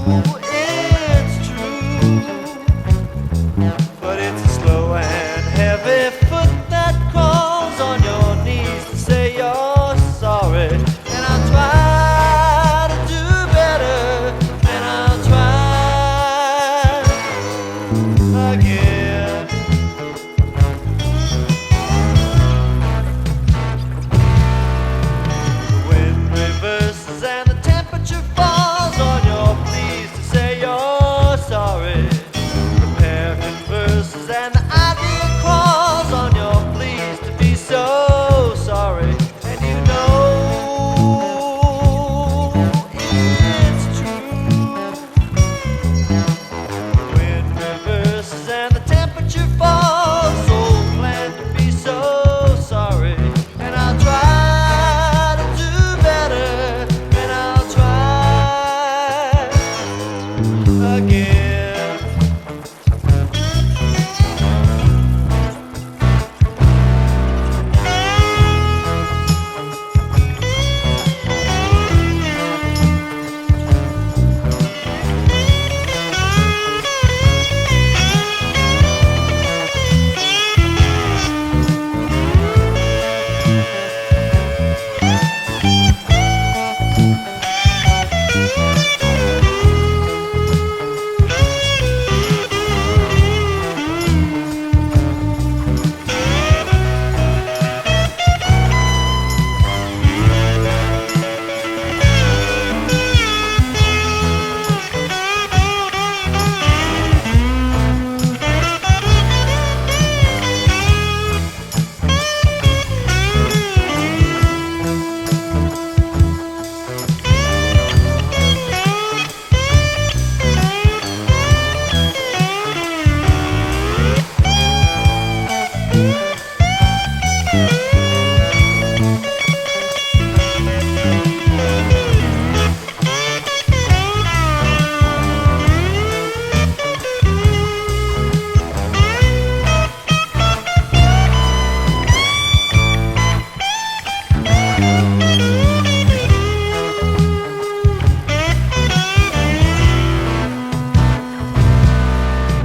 it's true, but it's a slow and heavy foot that crawls on your knees to say you're sorry. And I'll try to do better, and I'll try again. The wind reverses and the temperature falls on your pleas to say you're sorry. Repair converses and the idea crawls on your pleas to be so sorry. And you know it's true. The wind reverses and the temperature falls. So glad to be so sorry. And I'll try to do better, and I'll try again.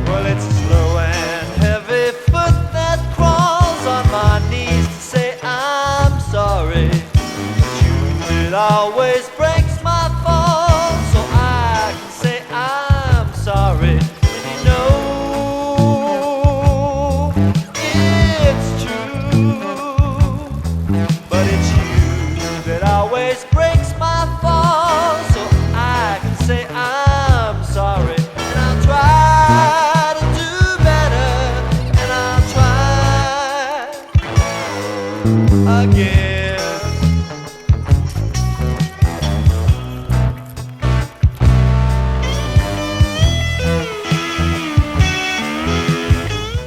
Well, it's a slow and heavy foot that crawls on my knees to say I'm sorry. But it always breaks my fall, so I can say I'm sorry. And you know it's true, but it's you that always breaks my fall, so I can say I'm sorry. And I'll try to do better, and I'll try again.